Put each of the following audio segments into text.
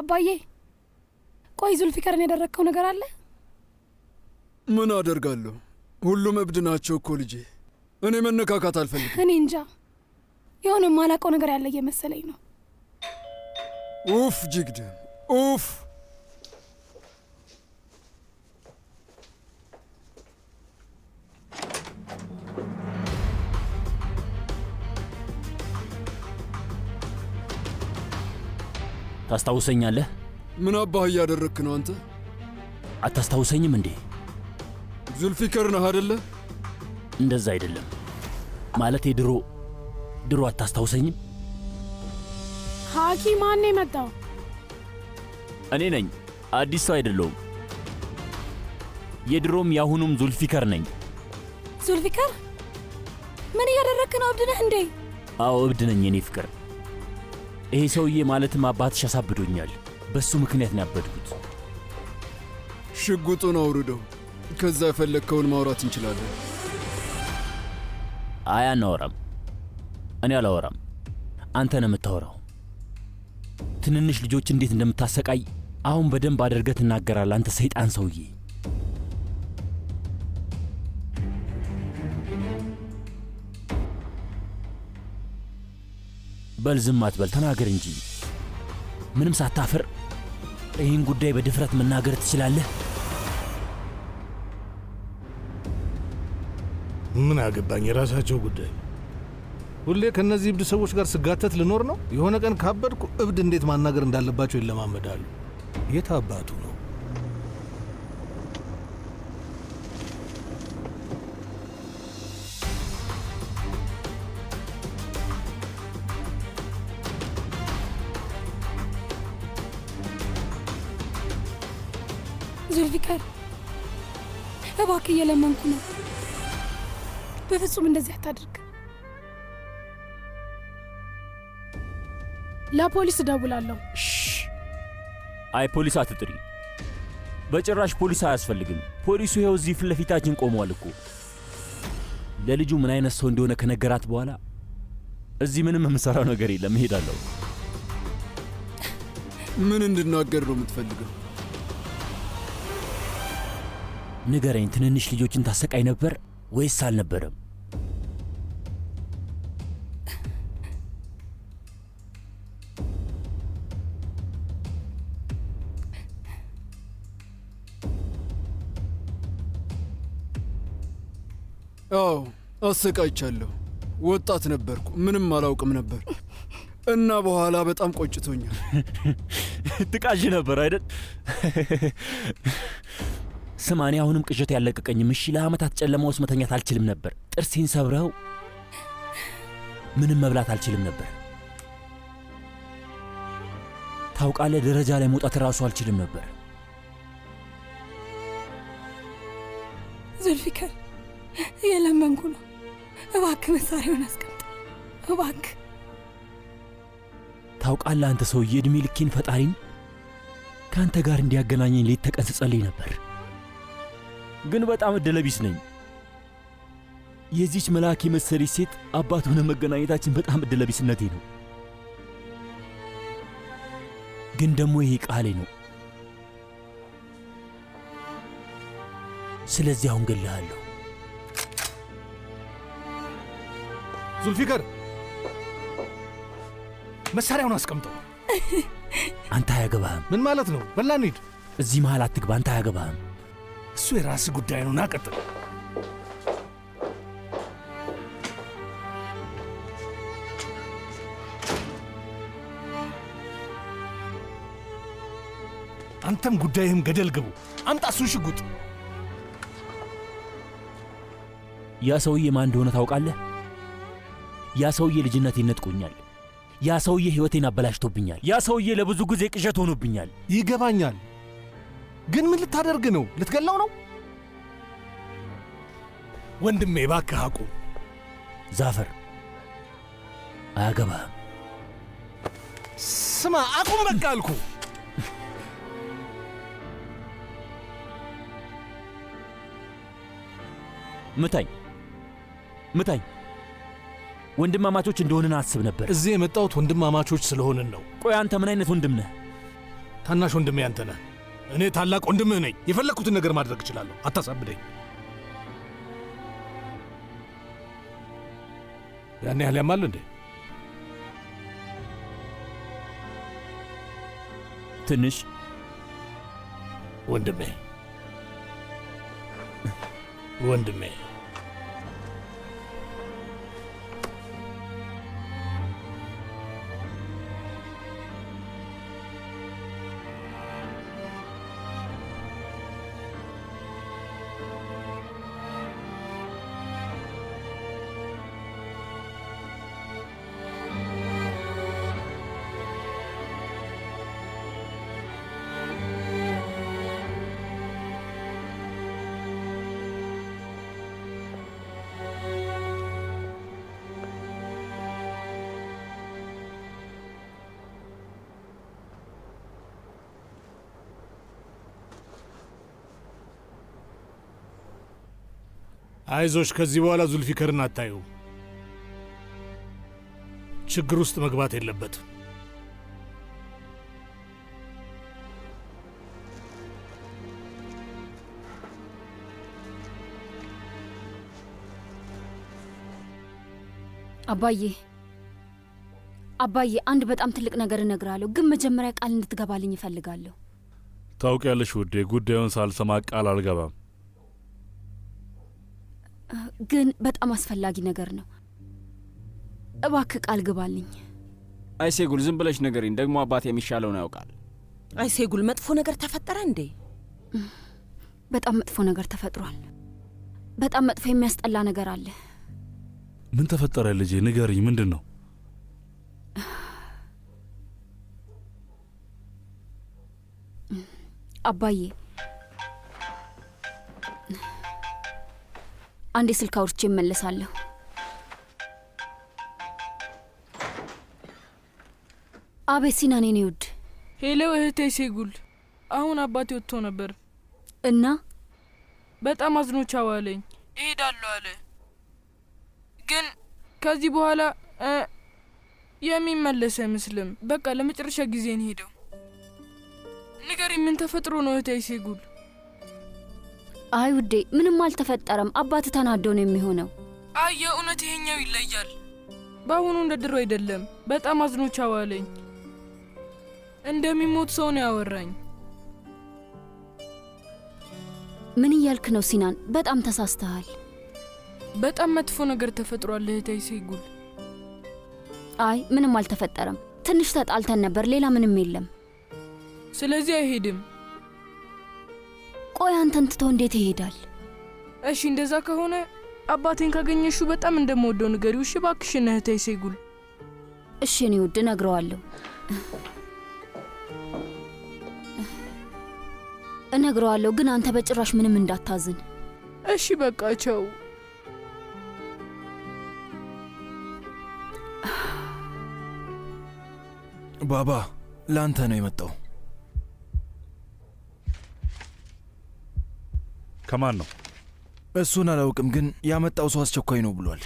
አባዬ ቆይ ዙልፊከርን ያደረከው ነገር አለ? ምን አደርጋለሁ? ሁሉም እብድ ናቸው እኮ ልጄ። እኔ መነካካት አልፈልግም። እኔ እንጃ የሆነ ማላውቀው ነገር ያለ እየመሰለኝ ነው። ኡፍ ጅግድም ኡፍ። ታስታውሰኛለህ? ምን አባህ እያደረክ ነው አንተ? አታስታውሰኝም እንዴ? ዙልፊከር ነህ አይደለ? እንደዛ አይደለም ማለቴ ድሮ አታስታውሰኝም? ሐኪም ማን ነው የመጣው? እኔ ነኝ። አዲስ ሰው አይደለሁም። የድሮም ያሁኑም ዙልፊከር ነኝ። ዙልፊከር ምን እያደረክ ነው? እብድ ነህ እንዴ? አዎ እብድ ነኝ የኔ ፍቅር። ይሄ ሰውዬ ማለትም አባትሽ አሳብዶኛል። በሱ ምክንያት ነው ያበድኩት። ሽጉጡን አውርደው፣ ከዛ የፈለግከውን ማውራት እንችላለን። አይ አናወራም። እኔ አላወራም። አንተ ነው የምታወራው። ትንንሽ ልጆች እንዴት እንደምታሰቃይ አሁን በደንብ አድርገህ ትናገራለህ አንተ ሰይጣን ሰውዬ። በል ዝም አትበል፣ ተናገር እንጂ። ምንም ሳታፍር ይህን ጉዳይ በድፍረት መናገር ትችላለህ? ምን አገባኝ፣ የራሳቸው ጉዳይ። ሁሌ ከነዚህ እብድ ሰዎች ጋር ስጋተት ልኖር ነው? የሆነ ቀን ካበድኩ እብድ እንዴት ማናገር እንዳለባቸው ይለማመዳሉ። የት አባቱ ነው? ዙልፊከር እባክህ እየለመንኩ ነው። በፍጹም እንደዚህ አታድርግ። ለፖሊስ እደውላለሁ። አይ ፖሊስ አትጥሪ። በጭራሽ ፖሊስ አያስፈልግም። ፖሊሱ ይኸው እዚህ ፊት ለፊታችን ቆመዋል እኮ። ለልጁ ምን አይነት ሰው እንደሆነ ከነገራት በኋላ እዚህ ምንም የምሰራው ነገር የለም፣ እሄዳለሁ። ምን እንድናገር ነው የምትፈልገው? ንገረኝ። ትንንሽ ልጆችን ታሰቃይ ነበር ወይስ አልነበረም? አዎ አሰቃይቻለሁ። ወጣት ነበርኩ፣ ምንም አላውቅም ነበር እና በኋላ በጣም ቆጭቶኛል። ትቃዥ ነበር አይደል? ስማ፣ እኔ አሁንም ቅዠት ያለቀቀኝም። እሺ ለዓመታት ጨለማ ውስጥ መተኛት አልችልም ነበር። ጥርሴን ሰብረው ምንም መብላት አልችልም ነበር። ታውቃለህ፣ ደረጃ ላይ መውጣት ራሱ አልችልም ነበር። ዙልፊከር እየለመንኩ ነው። እባክህ መሳሪያውን አስቀምጥ እባክህ። ታውቃለህ አንተ ሰውዬ፣ ዕድሜ ልኬን ፈጣሪን ከአንተ ጋር እንዲያገናኘኝ ሌት ተቀን ስጸልይ ነበር። ግን በጣም እድለቢስ ነኝ። የዚች መልአክ የመሰለች ሴት አባት ሆነ መገናኘታችን በጣም እድለቢስነቴ ነው። ግን ደግሞ ይሄ ቃሌ ነው። ስለዚህ አሁን ገለሃለሁ። ዙልፊከር መሳሪያውን አስቀምጠው። አንተ አያገባህም። ምን ማለት ነው? በላ እንሂድ። እዚህ መሃል አትግባ። አንተ አያገባህም። እሱ የራስህ ጉዳይ ነው። ናቀጥል። አንተም ጉዳይህም ገደል ግቡ። አምጣ እሱን ሽጉጥ። ያ ሰውዬ ማን እንደሆነ ታውቃለህ? ያ ሰውዬ ልጅነቴን ነጥቆኛል። ያ ሰውዬ ሕይወቴን አበላሽቶብኛል። ያ ሰውዬ ለብዙ ጊዜ ቅዠት ሆኖብኛል። ይገባኛል። ግን ምን ልታደርግ ነው? ልትገላው ነው? ወንድሜ እባክህ አቁም። ዛፈር አያገባህም። ስማ አቁም በቃ አልኩ። ምታኝ። ወንድማማቾች እንደሆንን አስብ ነበር። እዚህ የመጣሁት ወንድማማቾች ስለሆንን ነው። ቆይ አንተ ምን አይነት ወንድም ነህ? ታናሽ ወንድሜ አንተ ነህ። እኔ ታላቅ ወንድምህ ነኝ። የፈለግኩትን ነገር ማድረግ እችላለሁ። አታሳብደኝ። ያን ያህል ያማል እንዴ? ትንሽ ወንድሜ ወንድሜ አይዞሽ፣ ከዚህ በኋላ ዙልፊከርን አታዩ። ችግር ውስጥ መግባት የለበትም። አባዬ አንድ በጣም ትልቅ ነገር እነግርሃለሁ፣ ግን መጀመሪያ ቃል እንድትገባልኝ እፈልጋለሁ። ታውቂያለሽ ውዴ፣ ጉዳዩን ሳልሰማ ቃል አልገባም። ግን በጣም አስፈላጊ ነገር ነው። እባክህ ቃል ግባልኝ። አይሴጉል ዝም ብለሽ ንገሪኝ። ደግሞ አባት የሚሻለውን ያውቃል። አይሴጉል መጥፎ ነገር ተፈጠረ እንዴ? በጣም መጥፎ ነገር ተፈጥሯል። በጣም መጥፎ የሚያስጠላ ነገር አለ። ምን ተፈጠረ ልጄ? ንገሪኝ፣ ምንድን ነው? አባዬ አንዴ ስልክ አውርቼ እመለሳለሁ። አቤት ሲናኔ ነው ውድ። ሄሎ እህቴ ሴጉል፣ አሁን አባቴ ወጥቶ ነበር እና በጣም አዝኖቻው አለኝ። እሄዳለሁ አለ፣ ግን ከዚህ በኋላ የሚመለስ አይመስልም። በቃ ለመጨረሻ ጊዜ እንሄደው። ንገሪኝ፣ ምን ተፈጥሮ ነው እህቴ ሴጉል? አይ ውዴ፣ ምንም አልተፈጠረም። አባት ተናዶ ነው የሚሆነው። አይ የእውነት ይሄኛው ይለያል። በአሁኑ እንደ ድሮ አይደለም። በጣም አዝኖቻው አለኝ። እንደሚሞት ሰው ነው ያወራኝ። ምን እያልክ ነው ሲናን? በጣም ተሳስተሃል። በጣም መጥፎ ነገር ተፈጥሯል እህቴ ሴጉል። አይ ምንም አልተፈጠረም። ትንሽ ተጣልተን ነበር፣ ሌላ ምንም የለም። ስለዚህ አይሄድም። ቆይ አንተን ትቶ እንዴት ይሄዳል? እሺ እንደዛ ከሆነ አባቴን ካገኘሹ በጣም እንደምወደው ንገሪው። እሺ እባክሽን እህቴ ሴጉል። እሺ እኔ ውድ እነግረዋለሁ እነግረዋለሁ፣ ግን አንተ በጭራሽ ምንም እንዳታዝን። እሺ በቃ ቻው። ባባ ላንተ ነው የመጣው። ከማን ነው? እሱን አላውቅም፣ ግን ያመጣው ሰው አስቸኳይ ነው ብሏል።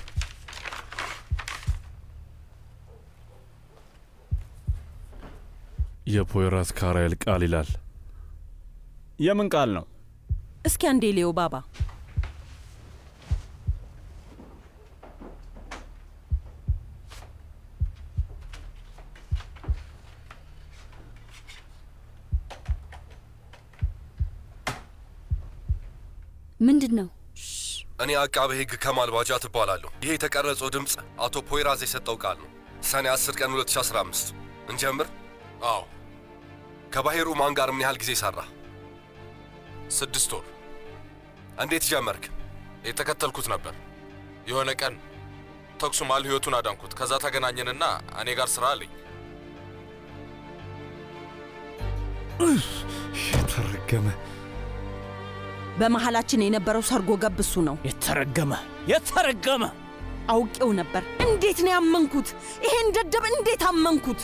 የፖይራስ ካራኤል ቃል ይላል። የምን ቃል ነው? እስኪ አንዴ ሌው ባባ። ምንድን ነው? እኔ አቃቤ ሕግ ከማል ባጃት እባላለሁ። ይሄ የተቀረጸው ድምፅ አቶ ፖይራዝ የሰጠው ቃል ነው። ሰኔ 10 ቀን 2015 እንጀምር። አዎ። ከባሄሩ ማን ጋር ምን ያህል ጊዜ ሰራ? 6 ወር። እንዴት ጀመርክ? የተከተልኩት ነበር። የሆነ ቀን ተኩሱ ማል ህይወቱን አዳንኩት። ከዛ ተገናኘንና እኔ ጋር ስራ አለኝ። የተረገመ በመሃላችን የነበረው ሰርጎ ገብ እሱ ነው። የተረገመ አውቄው ነበር። እንዴት ነው ያመንኩት? ይሄን ደደብ እንዴት አመንኩት?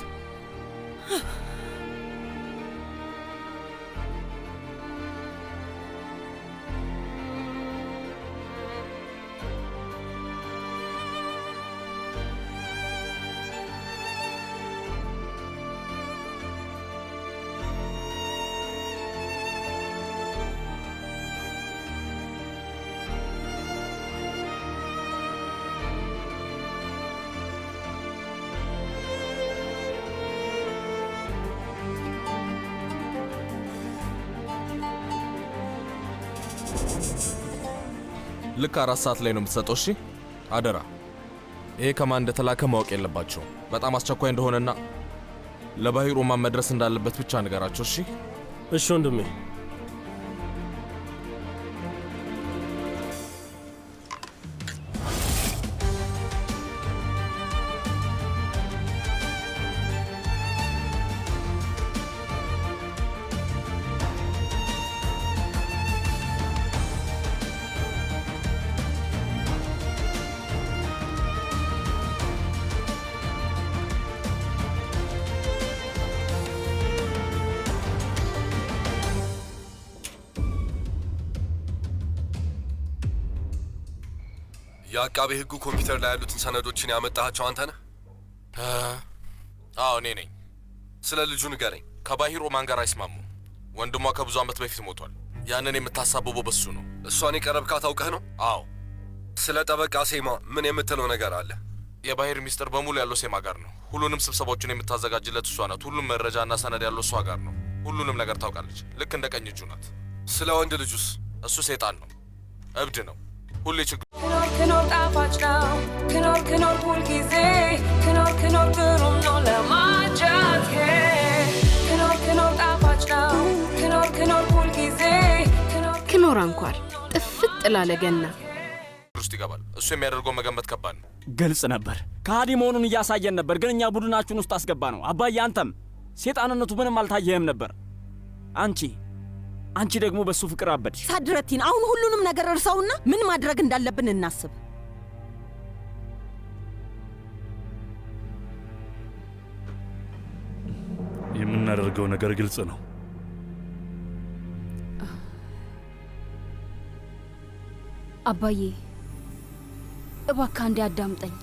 ልክ 4 ሰዓት ላይ ነው የምትሰጠው። እሺ አደራ። ይሄ ከማን እንደተላከ ማወቅ የለባቸውም። በጣም አስቸኳይ እንደሆነና ለባሂር ኦማን መድረስ እንዳለበት ብቻ ንገራቸው። እሺ እሺ ወንድሜ። የአቃቤ ሕጉ ኮምፒውተር ላይ ያሉትን ሰነዶችን ያመጣሃቸው አንተ ነህ? አዎ እኔ ነኝ። ስለ ልጁ ንገረኝ። ከባሂር ኦማን ጋር አይስማሙም። ወንድሟ ከብዙ ዓመት በፊት ሞቷል። ያንን የምታሳብበው በሱ ነው። እሷን የቀረብካት አውቀህ ነው? አዎ። ስለ ጠበቃ ሴማ ምን የምትለው ነገር አለ? የባሂር ሚስጥር በሙሉ ያለው ሴማ ጋር ነው። ሁሉንም ስብሰባዎችን የምታዘጋጅለት እሷ ናት። ሁሉም መረጃና ሰነድ ያለው እሷ ጋር ነው። ሁሉንም ነገር ታውቃለች። ልክ እንደ ቀኝ እጁ ናት። ስለ ወንድ ልጁስ? እሱ ሰይጣን ነው፣ እብድ ነው። ሁሌ ችግር ክኖር ጣፋጭ ነው። ክኖር ሁል ጊዜ ክኖር ግሩም ነው ለማጃት። ክኖር ጣፋጭ ነው። ክኖር ሁል ጊዜ ክኖር አንኳር ጥፍጥ ላለ ገና ውስጥ ይገባል። እሱ የሚያደርገው መገመት ከባድ ነው። ግልጽ ነበር። ከሃዲ መሆኑን እያሳየን ነበር፣ ግን እኛ ቡድናችን ውስጥ አስገባ ነው። አባዬ አንተም ሴጣንነቱ ምንም አልታየህም ነበር። አንቺ ደግሞ በሱ ፍቅር አበድሽ። ሳድረቲን፣ አሁን ሁሉንም ነገር እርሳውና ምን ማድረግ እንዳለብን እናስብ። የምናደርገው ነገር ግልጽ ነው። አባዬ እባክህ አንዴ አዳምጠኝ።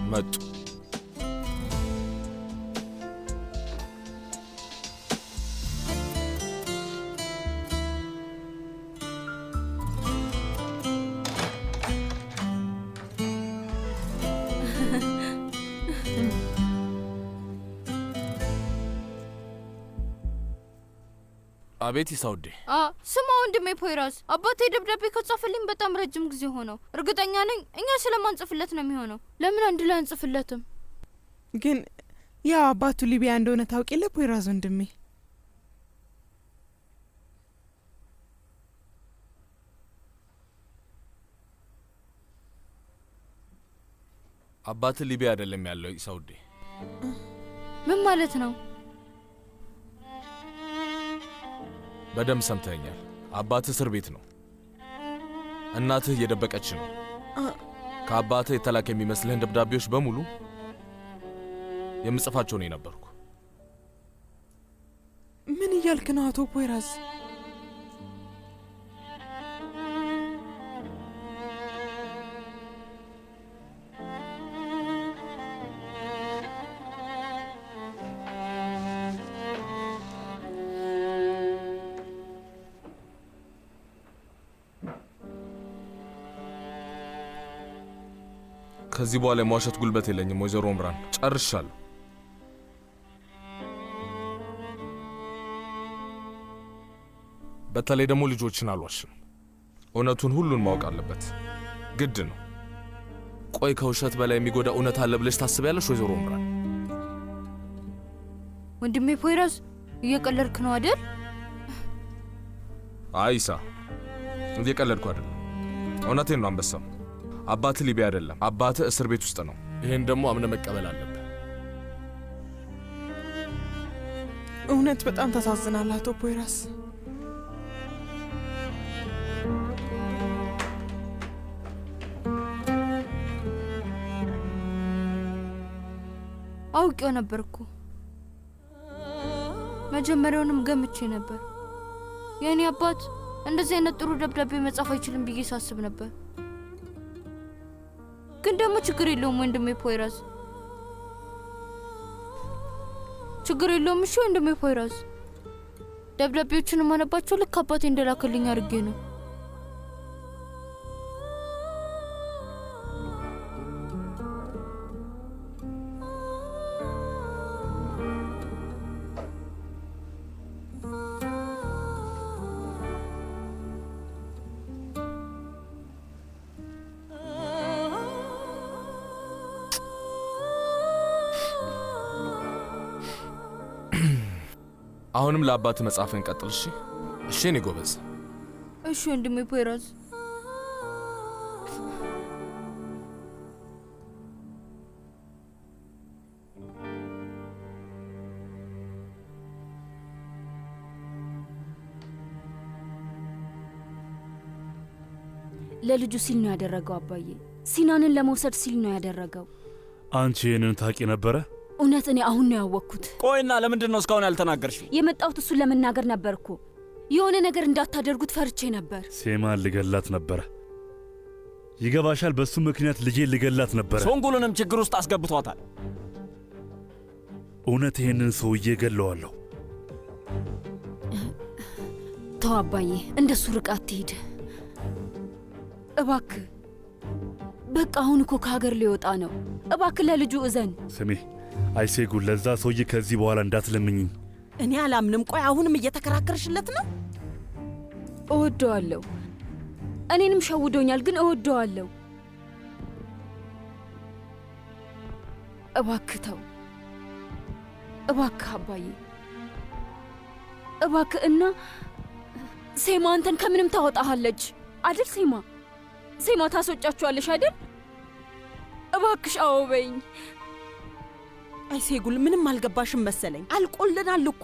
መጡ። አቤት ይሳውዴ። ስማ ወንድሜ ፖይራዝ፣ አባቴ ደብዳቤ ከጻፈልኝ በጣም ረጅም ጊዜ ሆነው። እርግጠኛ ነኝ እኛ ስለማንጽፍለት ነው የሚሆነው። ለምን አንድ ላይ አንጽፍለትም? ግን ያው አባቱ ሊቢያ እንደሆነ ታውቂለ ፖይራዝ ወንድሜ። አባት ሊቢያ አይደለም ያለው ይሳውዴ። ምን ማለት ነው? በደንብ ሰምተኛል። አባትህ እስር ቤት ነው። እናትህ እየደበቀች ነው። ከአባትህ የተላከ የሚመስልህን ደብዳቤዎች በሙሉ የምጽፋቸው ነው የነበርኩ። ምን እያልክ ነው አቶ ፖይራዝ? ከዚህ በኋላ የመዋሸት ጉልበት የለኝም ወይዘሮ ኦምራን፣ ጨርሻለሁ። በተለይ ደግሞ ልጆችን አልዋሽም። እውነቱን ሁሉን ማወቅ አለበት፣ ግድ ነው። ቆይ ከውሸት በላይ የሚጎዳ እውነት አለ ብለሽ ታስቢያለሽ ወይዘሮ እምራን? ወንድሜ ፖይራዝ እየቀለድክ ነው አይደል? አይሳ እየቀለድኩ አይደለም፣ እውነቴን ነው። አንበሳው አባትህ ሊቢያ አይደለም፣ አባትህ እስር ቤት ውስጥ ነው። ይሄን ደግሞ አምነ መቀበል አለብህ። እውነት በጣም ታሳዝናል አቶ ፖይራዝ። አውቄው ነበር እኮ መጀመሪያውንም ገምቼ ነበር። የኔ አባት እንደዚህ አይነት ጥሩ ደብዳቤ መጻፍ አይችልም ብዬ ሳስብ ነበር። ግን ደግሞ ችግር የለውም ወንድሜ ፖይራዝ፣ ችግር የለውም። እሺ ወንድሜ ፖይራዝ፣ ደብዳቤዎቹን ማነባቸው ልክ አባቴ እንደላከልኝ አድርጌ ነው። አሁንም ለአባት መጻፍን ቀጥል። እሺ እሺ፣ እኔ ጎበዝ። እሺ ወንድሜ ፖይራዝ። ለልጁ ሲል ነው ያደረገው አባዬ። ሲናንን ለመውሰድ ሲል ነው ያደረገው። አንቺ ይህንን ታቂ ነበረ? እውነት እኔ አሁን ነው ያወቅኩት። ቆይና ለምንድን ነው እስካሁን ያልተናገርሽው? የመጣሁት እሱን ለመናገር ነበር እኮ። የሆነ ነገር እንዳታደርጉት ፈርቼ ነበር። ሴማን ልገላት ነበረ። ይገባሻል? በሱ ምክንያት ልጄን ልገላት ነበረ። ሶንጉልንም ችግር ውስጥ አስገብቷታል። እውነት ይህንን ሰውዬ ገለዋለሁ። ተው አባዬ፣ እንደሱ ርቃ አትሂድ እባክህ። በቃ አሁን እኮ ከሀገር ሊወጣ ነው። እባክህ ለልጁ እዘን። ስሜ አይሴጉል፣ ለዛ ሰውዬ ከዚህ በኋላ እንዳትለምኝኝ። እኔ አላምንም። ቆይ አሁንም እየተከራከርሽለት ነው? እወደዋለሁ። እኔንም ሸውዶኛል፣ ግን እወደዋለሁ። እባክህ ተው እባክህ አባዬ እባክህ። እና ሴማ አንተን ከምንም ታወጣሃለች አይደል? ሴማ ታስወጫችኋለሽ አይደል? እባክሽ አዎ በይኝ። አይሴጉል፣ ምንም አልገባሽም መሰለኝ። አልቆልናል እኮ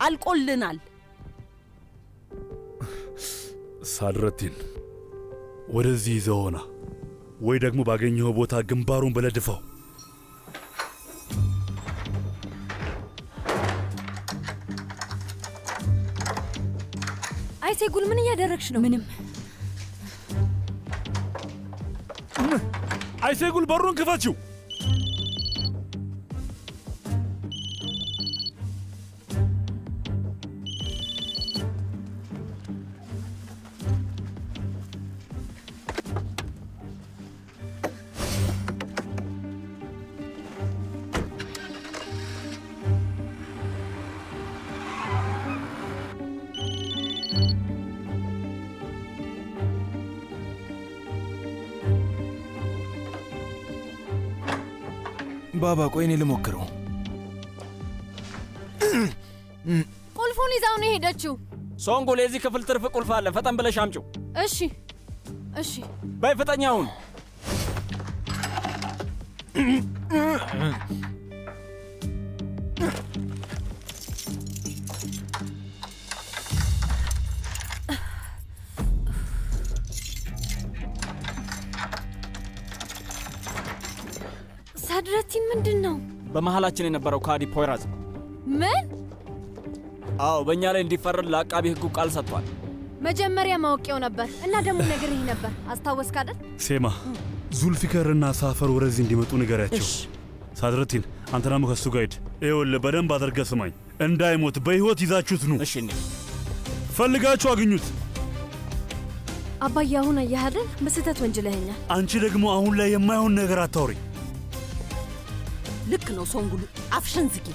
አልቆልናል። ሳድረቲን ወደዚህ ይዘውና ወይ ደግሞ ባገኘኸው ቦታ ግንባሩን በለድፈው። አይሴጉል፣ ምን እያደረግሽ ነው? ምንም። አይሴጉል፣ በሩን ክፈችው። ባባ ቆይ እኔ ልሞክረው። ቁልፉን ይዛው ነው የሄደችው። ሶንጉል፣ የዚህ ክፍል ትርፍ ቁልፍ አለ። ፈጠን ብለሽ አምጪው። እሺ እሺ፣ በይ ፍጠኛ አሁን። ሳድረቲን፣ ምንድን ነው? በመሃላችን የነበረው ካዲ ፖይራዝ። ምን? አዎ፣ በእኛ ላይ እንዲፈረድ ለአቃቢ ሕጉ ቃል ሰጥቷል። መጀመሪያ ማወቂያው ነበር እና ደግሞ ነግሬህ ነበር። አስታወስክ አይደል? ሴማ፣ ዙልፊከርና ሳፈር ወደዚህ እንዲመጡ ንገሪያቸው። ሳድረቲን፣ አንተ ደግሞ ከሱ ጋር ሂድ። ይኸውልህ በደንብ አድርገህ ስማኝ። እንዳይሞት በሕይወት ይዛችሁት ኑ። እሺ፣ እንዴ ፈልጋችሁ አግኙት። አባዬ፣ አሁን አየህ አይደል? በስህተት ወንጅለኸኛል። አንቺ ደግሞ አሁን ላይ የማይሆን ነገር አታውሪ። ልክ ነው ሶንጉሉ፣ አፍሽን ዝጊ።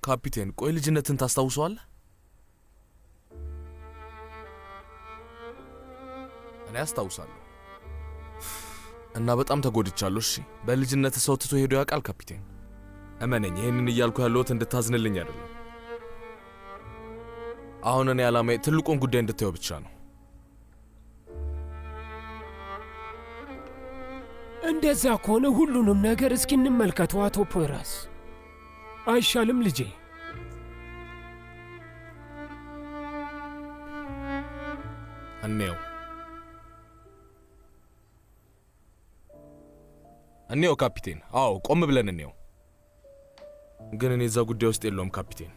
ካፒቴን፣ ቆይ ልጅነትን ታስታውሰዋለህ? እኔ አስታውሳለሁ እና በጣም ተጎድቻለሁ። እሺ፣ በልጅነት ሰው ትቶ ሄዶ ያውቃል ካፒቴን? እመነኝ፣ ይህንን እያልኩ ያለሁት እንድታዝንልኝ አይደለም። አሁን እኔ ዓላማዬ ትልቁን ጉዳይ እንድታየው ብቻ ነው። እንደዛ ከሆነ ሁሉንም ነገር እስኪ እንመልከተው አቶ ፖይራስ፣ አይሻልም ልጄ? እንየው ካፒቴን። አዎ ቆም ብለን እንየው። ግን እኔ እዛ ጉዳይ ውስጥ የለውም ካፒቴን።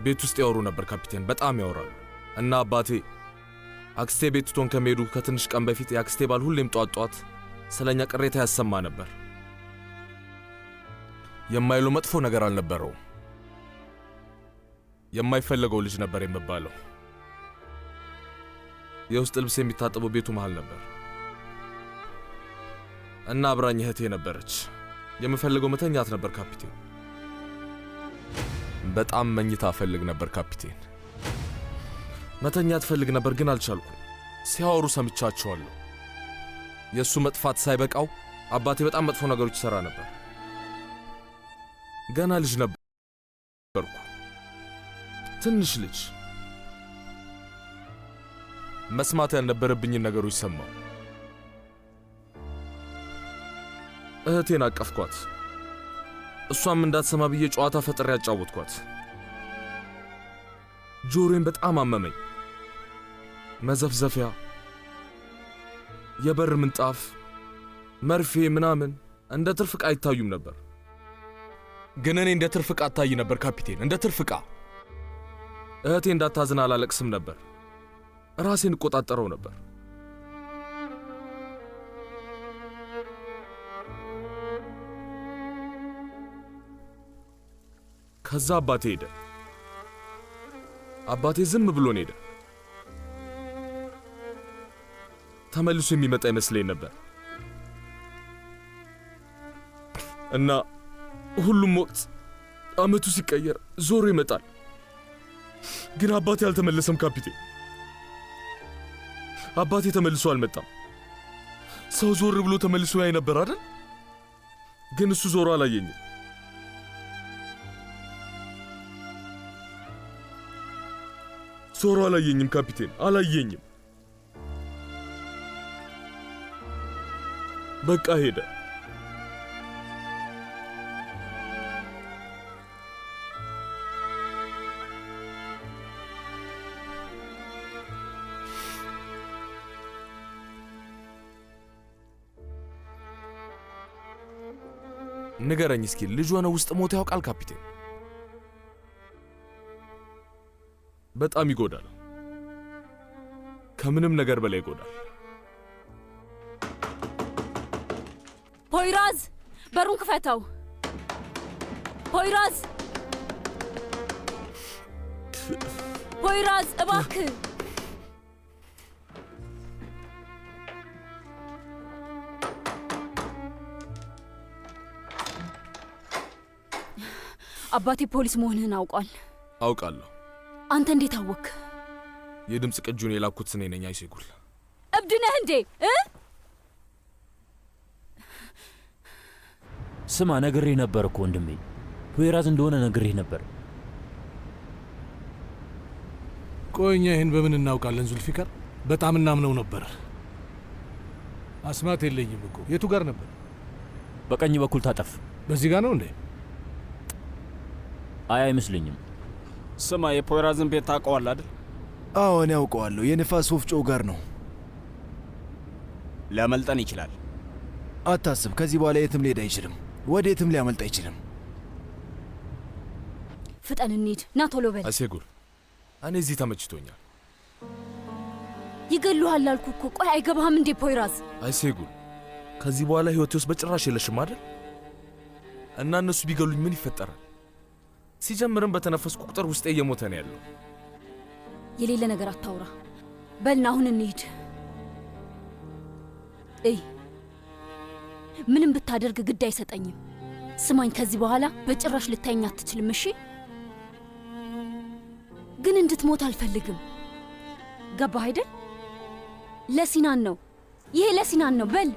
ቤት ውስጥ ያወሩ ነበር ካፒቴን፣ በጣም ያወራሉ። እና አባቴ አክስቴ ቤት ትቶን ከመሄዱ ከትንሽ ቀን በፊት የአክስቴ ባል ሁሌም ጧት ስለኛ ቅሬታ ያሰማ ነበር። የማይለው መጥፎ ነገር አልነበረውም። የማይፈለገው ልጅ ነበር የሚባለው። የውስጥ ልብስ የሚታጠበው ቤቱ መሃል ነበር እና አብራኝ እህቴ ነበረች። የምፈልገው መተኛት ነበር ካፒቴን። በጣም መኝታ ፈልግ ነበር ካፒቴን። መተኛት ፈልግ ነበር ግን አልቻልኩም። ሲያወሩ ሰምቻቸዋለሁ። የእሱ መጥፋት ሳይበቃው አባቴ በጣም መጥፎ ነገሮች ይሠራ ነበር። ገና ልጅ ነበርኩ፣ ትንሽ ልጅ። መስማት ያልነበረብኝን ነገሮች ሰማሁ። እህቴን አቀፍኳት። እሷም እንዳትሰማ ብዬ ጨዋታ ፈጥሬ ያጫወትኳት። ጆሮዬን በጣም አመመኝ። መዘፍዘፊያ፣ የበር ምንጣፍ፣ መርፌ ምናምን እንደ ትርፍ ዕቃ አይታዩም ነበር። ግን እኔ እንደ ትርፍ ዕቃ አታይ ነበር ካፒቴን፣ እንደ ትርፍ ዕቃ። እህቴ እንዳታዝን አላለቅስም ነበር። ራሴን እቆጣጠረው ነበር። ከዛ አባቴ ሄደ። አባቴ ዝም ብሎን ሄደ። ተመልሶ የሚመጣ ይመስለኝ ነበር እና ሁሉም ወቅት ዓመቱ ሲቀየር ዞሮ ይመጣል። ግን አባቴ አልተመለሰም ካፒቴን። አባቴ ተመልሶ አልመጣም። ሰው ዞር ብሎ ተመልሶ ያይ ነበር አይደል? ግን እሱ ዞሮ አላየኝም። ዞሮ አላየኝም ካፒቴን፣ አላየኝም። በቃ ሄደ። ንገረኝ እስኪ ልጅ ሆነ ውስጥ ሞት ያውቃል ካፒቴን? በጣም ይጎዳል። ከምንም ነገር በላይ ይጎዳል። ፖይራዝ፣ በሩን ክፈተው። ፖይራዝ፣ ፖይራዝ እባክህ። አባቴ ፖሊስ መሆንህን አውቋል። አውቃለሁ። አንተ እንዴት አወክ? የድምፅ ቅጁን የላኩት እኔ ነኝ። አይሴጉል፣ እብድ ነህ እንዴ? ስማ፣ ነግሬህ ነበር እኮ ወንድሜ፣ ፖይራዝ እንደሆነ ነግሬህ ነበር። ቆይ እኛ ይህን በምን እናውቃለን ዙልፊካር? በጣም እናምነው ነበር። አስማት የለኝም እኮ። የቱ ጋር ነበር? በቀኝ በኩል ታጠፍ። በዚህ ጋር ነው እንዴ? አይ አይመስለኝም። ስማ፣ የፖይራዝን ቤት ታውቀዋለህ አይደል? አዎ እኔ አውቀዋለሁ። የንፋስ ወፍጮ ጋር ነው። ሊያመልጠን ይችላል። አታስብ፣ ከዚህ በኋላ የትም ሊሄድ አይችልም። ወዴትም ሊያመልጥ አይችልም። ፍጠን እንሂድ። ና ቶሎ በል። አይሴጉል፣ እኔ እዚህ ተመችቶኛል። ይገሉሃል አልኩ እኮ። ቆይ አይገባህም እንዴ ፖይራዝ? አይሴጉል፣ ከዚህ በኋላ ህይወቴ ውስጥ በጭራሽ የለሽም አይደል? እና እነሱ ቢገሉኝ ምን ይፈጠራል? ሲጀምርም በተነፈስኩ ቁጥር ውስጤ እየሞተ ነው ያለው። የሌለ ነገር አታውራ። በልና አሁን እንሂድ። ምንም ብታደርግ ግድ አይሰጠኝም። ስማኝ፣ ከዚህ በኋላ በጭራሽ ልታየኝ አትችልም። እሺ? ግን እንድትሞት አልፈልግም። ገባህ አይደል? ለሲናን ነው ይሄ፣ ለሲናን ነው። በል።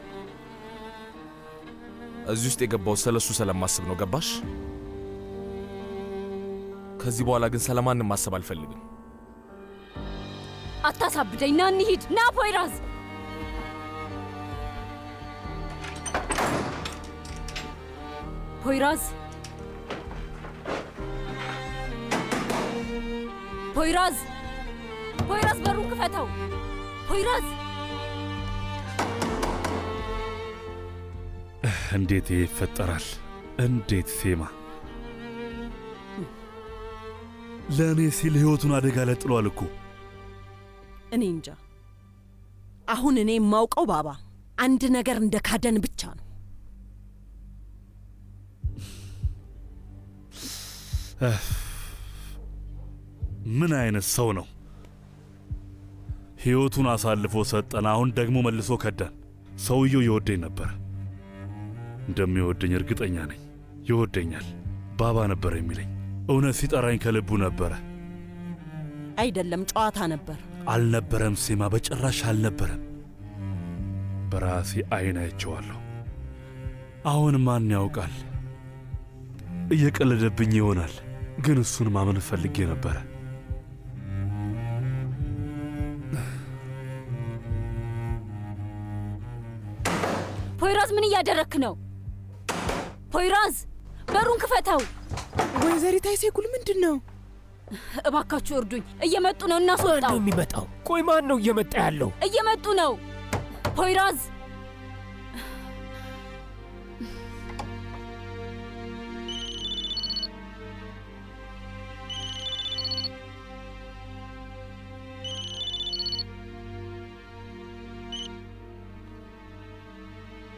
እዚህ ውስጥ የገባው ስለሱ ስለማስብ ነው። ገባሽ? ከዚህ በኋላ ግን ስለማንም ማሰብ አልፈልግም። አታሳብደኝ። ና እንሂድ። ና ፖይራዝ። ፖይራዝ፣ ፖይራዝ፣ ፖይራዝ፣ በሩን ክፈተው። ፖይራዝ! እንዴት ይሄ ይፈጠራል? እንዴት ሴማ ለእኔ ሲል ሕይወቱን አደጋ ላይ ጥሏል እኮ። እኔ እንጃ። አሁን እኔ የማውቀው ባባ አንድ ነገር እንደ ካደን ብቻ ነው። ምን አይነት ሰው ነው? ሕይወቱን አሳልፎ ሰጠን፣ አሁን ደግሞ መልሶ ከዳን። ሰውየው ይወደኝ ነበር። እንደሚወደኝ እርግጠኛ ነኝ። ይወደኛል። ባባ ነበር የሚለኝ። እውነት ሲጠራኝ ከልቡ ነበረ። አይደለም፣ ጨዋታ ነበር። አልነበረም ሴማ፣ በጭራሽ አልነበረም። በራሴ አይን አይቼዋለሁ። አሁን ማን ያውቃል? እየቀለደብኝ ይሆናል፣ ግን እሱን ማመን ፈልጌ ነበረ። ፖይራዝ፣ ምን እያደረክ ነው? ፖይራዝ፣ በሩን ክፈተው። ወይዘሪት አይሴጉል፣ ምንድን ነው? እባካችሁ እርዱኝ፣ እየመጡ ነው። እናስወጣው። ማን ነው የሚመጣው? ቆይ ማን ነው እየመጣ ያለው? እየመጡ ነው። ፖይራዝ፣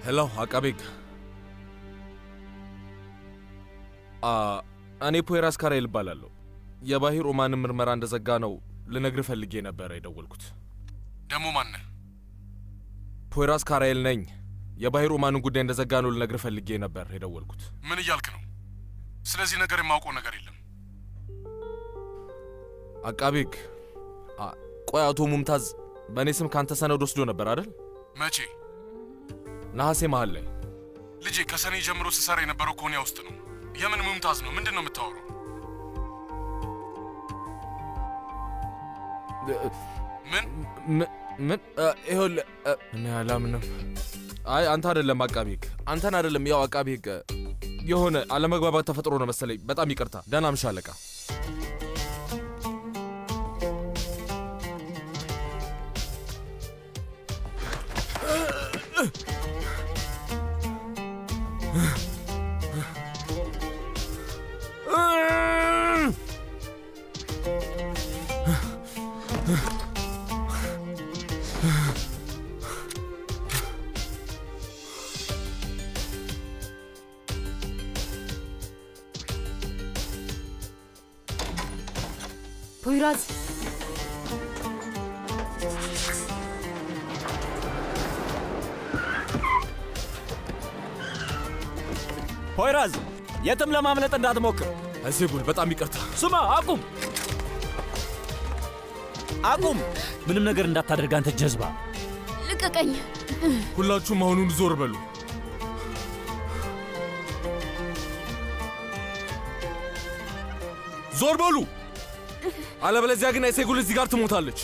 ሄሎ፣ አቃቤ ሕግ። እኔ ፖይራዝ ካራኤል እባላለሁ። የባሂር ኦማንን ምርመራ እንደዘጋ ነው ልነግር ፈልጌ ነበረ የደወልኩት። ደሞ ማነህ? ፖይራዝ ካራኤል ነኝ። የባሂር ኦማንን ጉዳይ እንደዘጋ ነው ልነግር ፈልጌ ነበር የደወልኩት። ምን እያልክ ነው? ስለዚህ ነገር የማውቀው ነገር የለም። አቃቤ ሕግ፣ ቆይ አቶ ሙምታዝ በእኔ ስም ካንተ ሰነድ ወስዶ ነበር አይደል? መቼ? ነሐሴ መሃል ላይ። ልጄ ከሰኔ ጀምሮ ስሰራ የነበረው ኮኒያ ውስጥ ነው። የምን ሙምታዝ ነው? ምንድን ነው የምታወራው? ምን? ይኸውልህ እኔ አላምንም። አይ አንተ አይደለም አቃቤ ሕግ፣ አንተን አይደለም። ያው አቃቤ ሕግ፣ የሆነ አለመግባባት ተፈጥሮ ነው መሰለኝ። በጣም ይቅርታ። ደህና ምሽ አለቃ። ፖይራዝ፣ ፖይራዝ፣ የትም ለማምለጥ እንዳትሞክር። አይሴጉል፣ በጣም ይቅርታ። ስማ፣ አቁም፣ አቁም። ምንም ነገር እንዳታደርግ አንተ ጀዝባ። ልቀቀኝ። ሁላችሁም አሁኑን ዞር በሉ። ዞር በሉ፣ አለበለዚያ ግን አይሴጉል እዚህ ጋር ትሞታለች።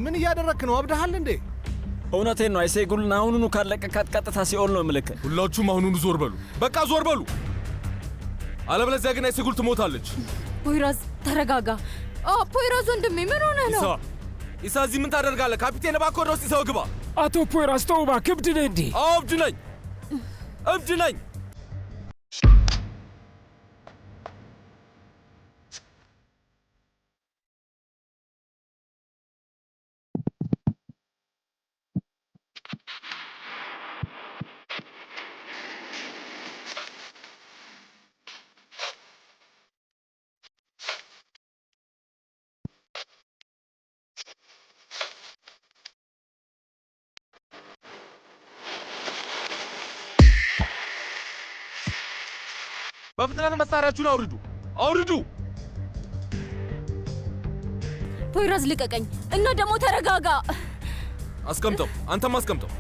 ምን እያደረክ ነው? አብደሃል እንዴ? እውነቴን ነው። አይሴጉልን አሁኑኑ ካለቀካት ቀጥታ ሲኦል ነው ምልክ። ሁላችሁም አሁኑኑ ዞር በሉ፣ በቃ ዞር በሉ፣ አለበለዚያ ግን አይሴጉል ትሞታለች። ፖይራዝ፣ ተረጋጋ። ፖይራዝ ወንድሜ፣ ምን ሆነህ ነው? ኢሳ፣ እዚህ ምን ታደርጋለህ? ካፒቴን እባክህ ወደ ውስጥ ይዘው ግባ። አቶ ፖይራዝ ተው እባክህ። እብድ ነህ እንዴ? አዎ እብድ ነኝ፣ እብድ ነኝ። በፍጥነት መሳሪያችሁን አውርዱ! አውርዱ! ፖይራዝ ልቀቀኝ እና ደግሞ ተረጋጋ። አስቀምጠው፣ አንተም አስቀምጠው።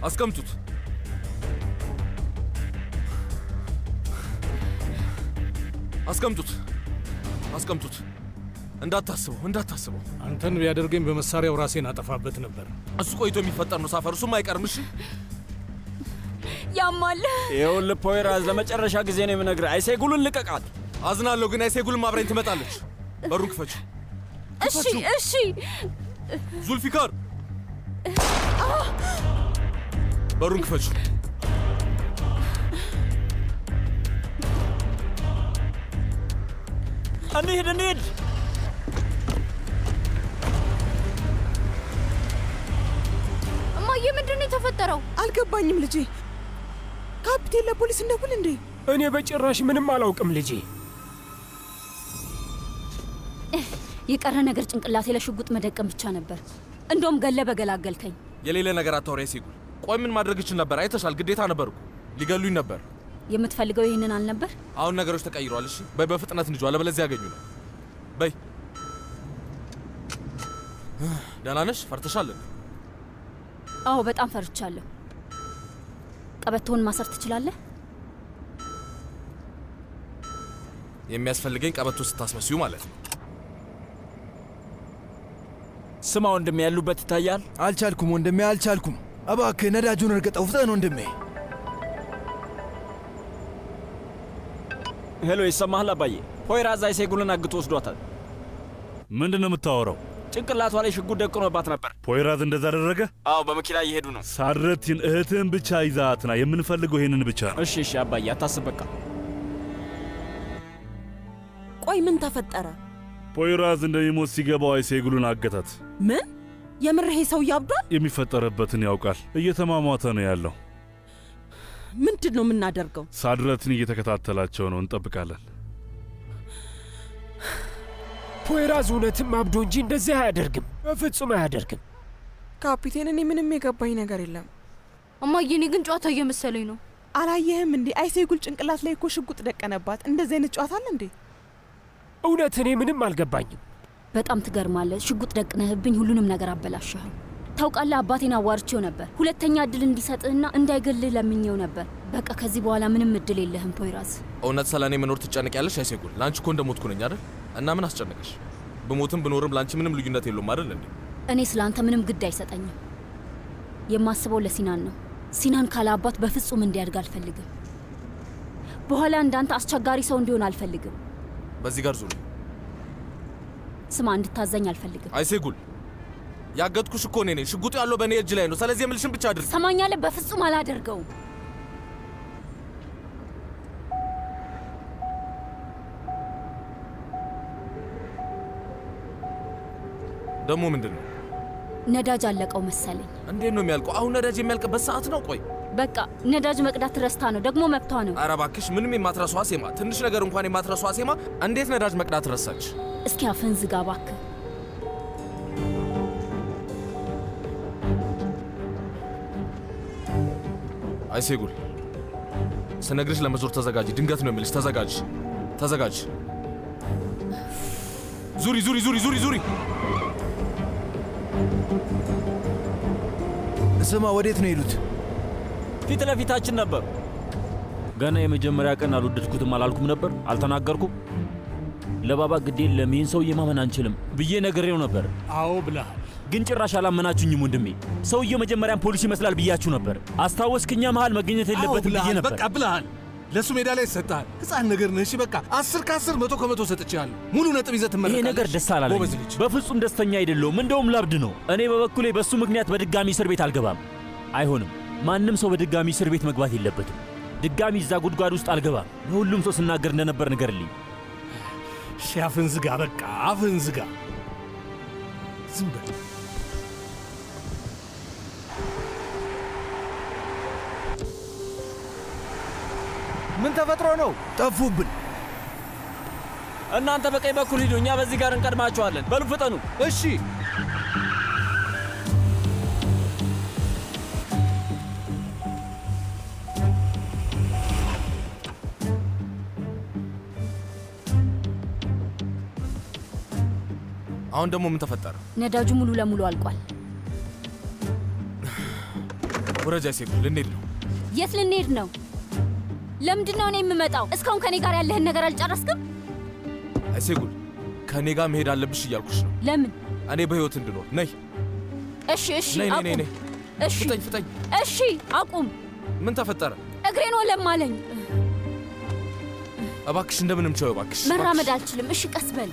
አስቀምጡት። አስቀምጡት፣ አስቀምጡት። እንዳታስበው። አንተን ቢያደርገኝ በመሳሪያው ራሴን አጠፋበት ነበር። እሱ ቆይቶ የሚፈጠር ነው ሳፈር፣ እሱም አይቀርም። እሺ ያማል። ይኸውልህ ፖይራዝ፣ ለመጨረሻ ጊዜ ነው የምነግርህ። አይሴጉልን ልቀቃት። አዝናለሁ፣ ግን አይሴጉልን አብራኝ ትመጣለች። በሩን ክፈች። እሺ። ዙልፊካር፣ በሩን ክፈች። እንሂድ። እማዬ፣ ምንድን ነው የተፈጠረው? አልገባኝም ልጄ። ካፒቴን ለፖሊስ እንደውል እንዴ? እኔ በጭራሽ ምንም አላውቅም ልጄ። የቀረ ነገር ጭንቅላቴ ለሽጉጥ መደቀም ብቻ ነበር። እንደውም ገለ በገላገልከኝ። የሌለ ነገር አታውሪ አይሴጉል። ቆይ ምን ማድረግ እችል ነበር? አይተሻል፣ ግዴታ ነበር እኮ። ሊገሉኝ ነበር። የምትፈልገው ይህንን አልነበር? አሁን ነገሮች ተቀይረዋል። እሺ በይ፣ በፍጥነት እንጂ አለበለዚያ ያገኙ ነው። በይ። ደህና ነሽ? ፈርተሻል? አዎ በጣም ፈርቻለሁ። ቀበቶውን ማሰር ትችላለህ? የሚያስፈልገኝ ቀበቶ ስታስመስዩ ማለት ነው። ስማ ወንድሜ፣ ያሉበት ይታያል። አልቻልኩም ወንድሜ፣ አልቻልኩም። እባክህ ነዳጁን እርገጠው፣ ፍጠን ወንድሜ። ሄሎ፣ ይሰማሃል አባዬ? ፖይራዝ አይሴጉልን አግቶ ወስዷታል። ምንድን ነው የምታወራው? ጭንቅላቷ ላይ ሽጉጥ ደቅኖባት ነበር። ፖይራዝ እንደዛ አደረገ? አዎ፣ በመኪና እየሄዱ ነው። ሳድረቲን እህትህን ብቻ ይዛትና የምንፈልገው ይሄንን ብቻ ነው። እሺ አባዬ፣ አታስብ በቃ። ቆይ ምን ተፈጠረ? ፖይራዝ እንደሚሞት ሲገባው አይሴጉልን አገታት። ምን? የምር ይሄ ሰው ያብዷል? የሚፈጠረበትን ያውቃል። እየተማሟተ ነው ያለው። ምንድን ነው የምናደርገው? ሳድረትን እየተከታተላቸው ነው። እንጠብቃለን። ፖይራዝ እውነትም አብዶ እንጂ እንደዚህ አያደርግም። በፍጹም አያደርግም። ካፒቴን፣ እኔ ምንም የገባኝ ነገር የለም። እማዬ፣ እኔ ግን ጨዋታ እየመሰለኝ ነው። አላየህም እንዴ? አይሴጉል ጭንቅላት ላይ እኮ ሽጉጥ ደቀነባት። እንደዚህ አይነት ጨዋታ አለ እንዴ? እውነት እኔ ምንም አልገባኝም። በጣም ትገርማለህ። ሽጉጥ ደቅነህብኝ ሁሉንም ነገር አበላሸኸው። ታውቃለህ፣ አባቴን አዋርቼው ነበር። ሁለተኛ እድል እንዲሰጥህና እንዳይገልህ ለምኜው ነበር። በቃ ከዚህ በኋላ ምንም እድል የለህም ፖይራዝ። እውነት ስለ እኔ መኖር ትጨነቂያለሽ አይሴጉል? ለአንቺ እኮ እንደሞትኩ ነኝ አይደል? እና ምን አስጨነቀሽ? ብሞትም ብኖርም ለአንቺ ምንም ልዩነት የለውም አይደል እንዴ? እኔ ስለ አንተ ምንም ግድ አይሰጠኝም። የማስበው ለሲናን ነው። ሲናን ካለ አባት በፍጹም እንዲያድግ አልፈልግም። በኋላ እንዳንተ አስቸጋሪ ሰው እንዲሆን አልፈልግም። በዚህ ጋር ዙሪ። ስማ፣ እንድታዘኝ አልፈልግም። አይሴጉል፣ ያገትኩሽ እኮ እኔ ነኝ። ሽጉጡ ያለው በእኔ እጅ ላይ ነው። ስለዚህ የምልሽን ብቻ አድርግ። ሰማኛለህ? በፍጹም አላደርገውም። ደግሞ ምንድን ነው? ነዳጅ አለቀው መሰለኝ። እንዴት ነው የሚያልቀው? አሁን ነዳጅ የሚያልቅበት ሰዓት ነው? ቆይ በቃ ነዳጅ መቅዳት ረስታ ነው። ደግሞ መብቷ ነው። ኧረ እባክሽ፣ ምንም የማትረሷ ሴማ፣ ትንሽ ነገር እንኳን የማትረሷ ሴማ እንዴት ነዳጅ መቅዳት ረሳች? እስኪ አፍህን ዝጋ እባክህ። አይሴጉል፣ ስነግርሽ ለመዞር ተዘጋጅ። ድንገት ነው የምልሽ። ተዘጋጅ፣ ተዘጋጅ። ዙሪ፣ ዙሪ፣ ዙሪ፣ ዙሪ፣ ዙሪ። ስማ፣ ወዴት ነው የሄዱት? ፊት ለፊታችን ነበሩ። ገና የመጀመሪያ ቀን አልወደድኩትም አላልኩም ነበር? አልተናገርኩም? ለባባ ግድ የለም ይህን ሰውዬ ማመን አንችልም ብዬ ነግሬው ነበር። አዎ ብለሃል፣ ግን ጭራሽ አላመናችሁኝም ወንድሜ። ሰውዬው መጀመሪያም ፖሊስ ይመስላል ብያችሁ ነበር። አስታወስክኛ መሃል መገኘት የለበትም ብዬ ነበር። በቃ ብለሃል። ለሱ ሜዳ ላይ ይሰጣል። ሕፃን ነገር ነህ። እሺ በቃ 10 ከ10 100 ከ100 ሰጥቼሃለሁ። ሙሉ ነጥብ ይዘህ ትመለሳለህ። ይሄ ነገር ደስ አላለኝ። በፍጹም ደስተኛ አይደለሁም። እንደውም ላብድ ነው። እኔ በበኩሌ በሱ ምክንያት በድጋሚ እስር ቤት አልገባም። አይሆንም። ማንም ሰው በድጋሚ እስር ቤት መግባት የለበትም። ድጋሚ እዛ ጉድጓድ ውስጥ አልገባም። ለሁሉም ሰው ስናገር እንደነበር ንገርልኝ። እሺ አፍህን ዝጋ። በቃ አፍህን ዝጋ። ዝም በል። ምን ተፈጥሮ ነው? ጠፉብን። እናንተ በቀኝ በኩል ሂዱ፣ እኛ በዚህ ጋር እንቀድማቸዋለን። በሉ ፍጠኑ። እሺ። አሁን ደግሞ ምን ተፈጠረ? ነዳጁ ሙሉ ለሙሉ አልቋል። ወረጃ ሴጉል ልንሄድ ነው። የት ልንሄድ ነው? ለምንድን ነው እኔ የምመጣው? እስካሁን ከኔ ጋር ያለህን ነገር አልጨረስክም? ሴጉል ከኔ ጋር መሄድ አለብሽ እያልኩሽ ነው። ለምን? እኔ በህይወት እንድኖር። ነይ። እሺ እሺ፣ ነይ ነይ አቁም። ነይ። እሺ ፍጠኝ ፍጠኝ። እሺ አቁም። ምን ተፈጠረ? እግሬን ወለማለኝ። እባክሽ እንደምንም ቻው እባክሽ። መራመድ አልችልም። እሺ ቀስ በል።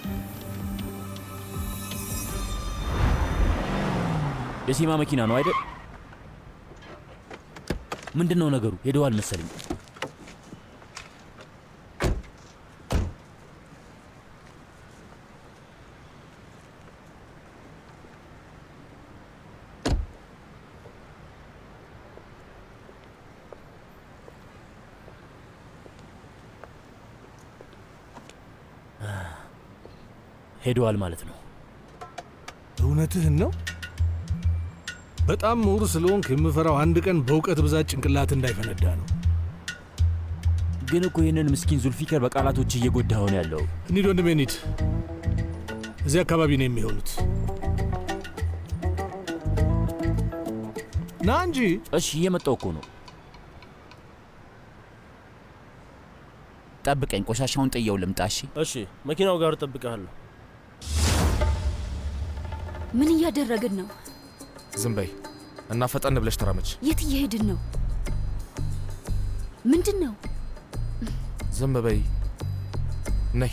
የሲማ መኪና ነው አይደል? ምንድን ነው ነገሩ? ሄደዋል መሰለኝ። ሄደዋል ማለት ነው። እውነትህን ነው? በጣም ምሁር ስለሆንክ የምፈራው አንድ ቀን በእውቀት ብዛት ጭንቅላት እንዳይፈነዳ ነው። ግን እኮ ይህንን ምስኪን ዙልፊከር በቃላቶች እየጎዳኸው ነው ያለው። እንሂድ ወንድሜ እንሂድ። እዚህ አካባቢ ነው የሚሆኑት። ና እንጂ። እሺ እየመጣው እኮ ነው። ጠብቀኝ፣ ቆሻሻውን ጥየው ልምጣ። እሺ እሺ፣ መኪናው ጋር እጠብቅሃለሁ። ምን እያደረግን ነው? ዝም በይ እና ፈጠን ብለሽ ተራመች። የት እየሄድን ነው? ምንድን ነው? ዝም በይ። ነይ።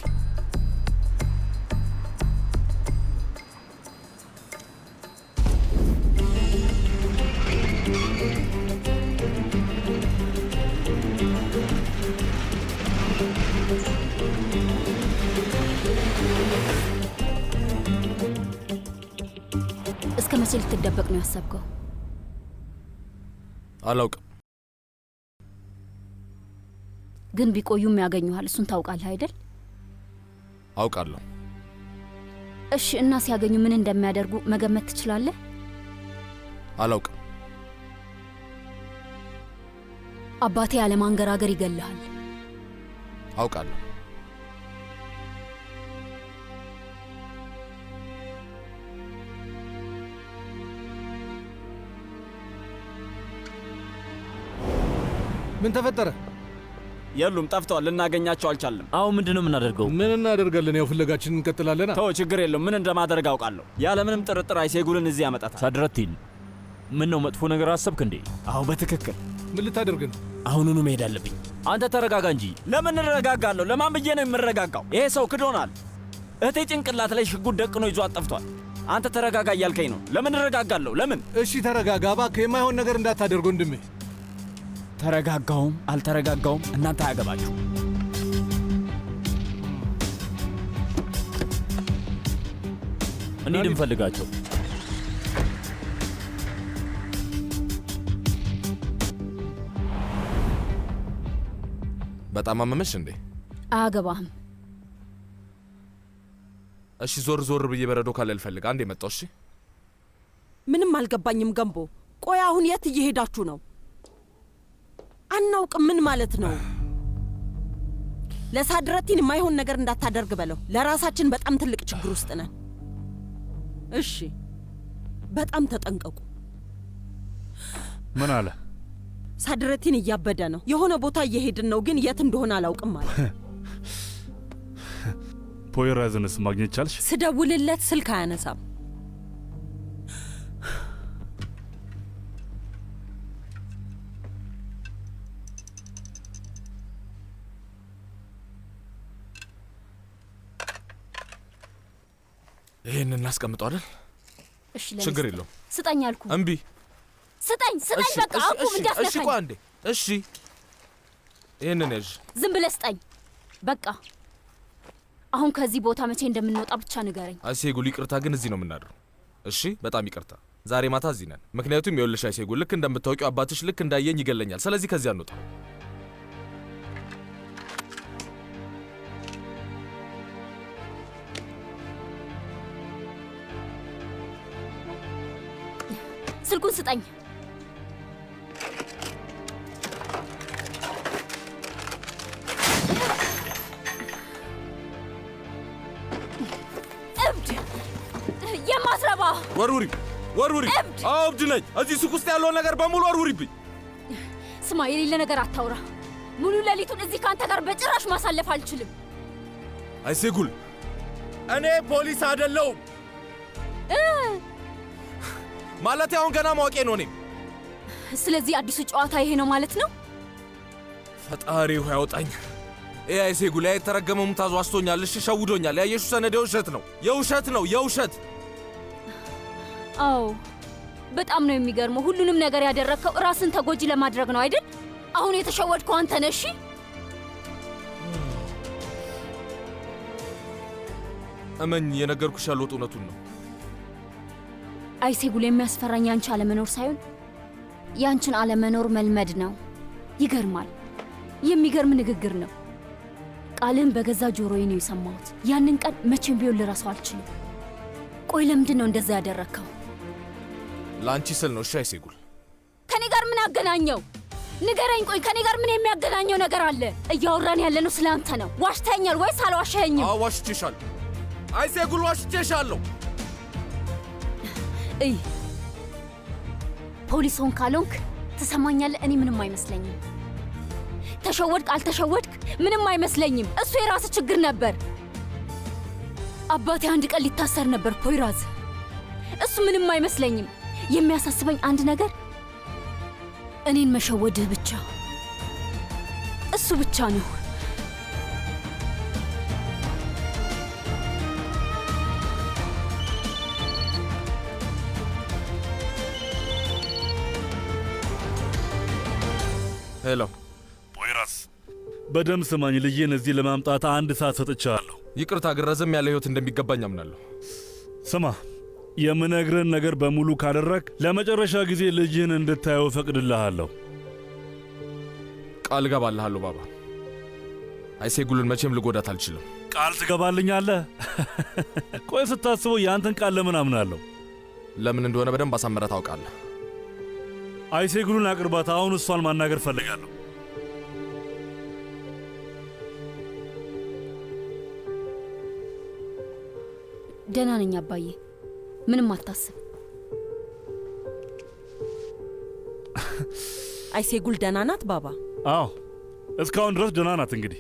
እስከ መቼ ልትደበቅ ነው ያሰብከው? አላውቅም። ግን ቢቆዩም ያገኙሃል። እሱን ታውቃለህ አይደል? አውቃለሁ። እሺ፣ እና ሲያገኙ ምን እንደሚያደርጉ መገመት ትችላለህ? አላውቅም። አባቴ ያለማንገራገር ይገልሃል። አውቃለሁ። ምን ተፈጠረ? የሉም፣ ጠፍተዋል። ልናገኛቸው አልቻለም። አሁን ምንድን ነው የምናደርገው? ምን እናደርጋለን? ያው ፍለጋችን እንቀጥላለን። ተው፣ ችግር የለውም። ምን እንደማደርግ አውቃለሁ። ያለምንም ጥርጥር አይሴጉልን እዚህ ያመጣታል። ሳድረቲን፣ ምን ነው መጥፎ ነገር አሰብክ እንዴ? አዎ በትክክል። ምን ልታደርግ ነው? አሁኑኑ መሄድ አለብኝ። አንተ ተረጋጋ እንጂ። ለምን እረጋጋለሁ? ለማን ብዬ ነው የምረጋጋው? ይሄ ሰው ክዶናል። እህቴ ጭንቅላት ላይ ሽጉጥ ደቅኖ ይዟት ጠፍቷል። አንተ ተረጋጋ እያልከኝ ነው? ለምን እረጋጋለሁ? ለምን? እሺ ተረጋጋ እባክህ። የማይሆን ነገር እንዳታደርግ ወንድሜ። ተረጋጋውም አልተረጋጋውም እናንተ አያገባችሁ። እንሂድ እንፈልጋቸው። በጣም አመመሽ እንዴ? አያገባህም። እሺ ዞር ዞር ብዬ በረዶ ካለ ልፈልግ። አንዴ መጣው። እሺ ምንም አልገባኝም ገንቦ። ቆይ አሁን የት እየሄዳችሁ ነው? አናውቅም። ምን ማለት ነው? ለሳድረቲን የማይሆን ነገር እንዳታደርግ በለው። ለራሳችን በጣም ትልቅ ችግር ውስጥ ነን። እሺ በጣም ተጠንቀቁ። ምን አለ? ሳድረቲን እያበደ ነው። የሆነ ቦታ እየሄድን ነው፣ ግን የት እንደሆነ አላውቅም አለ። ፖይራዝንስ ማግኘት ቻልሽ? ስደውልለት ስልክ አያነሳም። ይሄን እናስቀምጠው አይደል? እሺ ችግር የለውም። ስጠኝ አልኩ። እምቢ። ስጠኝ ስጠኝ፣ በቃ አቁም፣ እንዳትነካኝ። እሺ ቆይ አንዴ። እሺ ይሄንን ያዥ። ዝም ብለህ ስጠኝ በቃ። አሁን ከዚህ ቦታ መቼ እንደምንወጣ ብቻ ንገረኝ። አይሴጉል፣ ይቅርታ ግን እዚህ ነው የምናድረው። እሺ በጣም ይቅርታ። ዛሬ ማታ እዚህ ነን። ምክንያቱም የወለሽ አይሴጉል፣ ልክ እንደምታውቂው አባትሽ ልክ እንዳየኝ ይገለኛል። ስለዚህ ከዚህ አንወጣ። ስልኩን ስጠኝ። እብድ! ወርውሪ። አዎ እብድ ነኝ። እዚህ ሱቅ ውስጥ ያለውን ነገር በሙሉ ወርውሪብኝ። ስማ፣ የሌለ ነገር አታውራ። ሙሉ ሌሊቱን እዚህ ከአንተ ጋር በጭራሽ ማሳለፍ አልችልም። አይሴጉል፣ እኔ ፖሊስ አይደለሁም። ማለት አሁን ገና ማወቄ ነው እኔም። ስለዚህ አዲሱ ጨዋታ ይሄ ነው ማለት ነው? ፈጣሪ ሆይ ያውጣኝ። ይህ አይሴጉል የተረገመ ሙታዝ ዋስቶኛል። እሺ ሸውዶኛል። ያየሹ ሰነድ የውሸት ነው፣ የውሸት ነው፣ የውሸት። አዎ በጣም ነው የሚገርመው። ሁሉንም ነገር ያደረግከው ራስን ተጎጂ ለማድረግ ነው አይደል? አሁን የተሸወድከው አንተ ነህ። እሺ እመኝ፣ የነገርኩሽ ያለሁት እውነቱን ነው። አይሴጉል፣ የሚያስፈራኝ ያንቺ አለመኖር ሳይሆን ያንቺን አለመኖር መልመድ ነው። ይገርማል። የሚገርም ንግግር ነው። ቃልህን በገዛ ጆሮዬ ነው የሰማሁት። ያንን ቀን መቼም ቢሆን ልረሳው አልችልም። ቆይ ለምንድን ነው እንደዛ ያደረግከው? ለአንቺ ስል ነው። እሺ አይሴጉል፣ ከኔ ጋር ምን አገናኘው? ንገረኝ። ቆይ ከኔ ጋር ምን የሚያገናኘው ነገር አለ? እያወራን ያለነው ስለ አንተ ነው። ዋሽተኸኛል ወይስ አልዋሸኸኝም? አዎ ዋሽቼሻለሁ አይሴጉል፣ ዋሽቼሻለሁ። እይ ፖሊሶን ካልሆንክ ትሰማኛለህ? እኔ ምንም አይመስለኝም። ተሸወድክ አልተሸወድክ ምንም አይመስለኝም። እሱ የራስህ ችግር ነበር። አባቴ አንድ ቀን ሊታሰር ነበር ፖይራዝ። እሱ ምንም አይመስለኝም። የሚያሳስበኝ አንድ ነገር እኔን መሸወድህ ብቻ፣ እሱ ብቻ ነው። ሄሎ ፖይራስ፣ በደም ስማኝ። ልጄን እዚህ ለማምጣት 1 ሰዓት ሰጥቻለሁ። ይቅርታ ግን ረዘም ያለ ህይወት እንደሚገባኝ አምናለሁ። ስማ፣ የምነግርህን ነገር በሙሉ ካደረግ ለመጨረሻ ጊዜ ልጅህን እንድታየው ፈቅድልሃለሁ። ቃል እገባልሃለሁ ባባ። አይሴጉልን መቼም ልጎዳት አልችልም። ቃል ትገባልኛለህ? ቆይ ስታስበው የአንተን ቃል ለምን አምናለሁ? ለምን እንደሆነ በደንብ አሳምረህ ታውቃለህ። አይሴጉልን አቅርባት። አሁን እሷን ማናገር ፈልጋለሁ። ደህና ነኝ አባዬ፣ ምንም አታስብ። አይሴጉል ደህና ናት ባባ? አዎ እስካሁን ድረስ ደህና ናት። እንግዲህ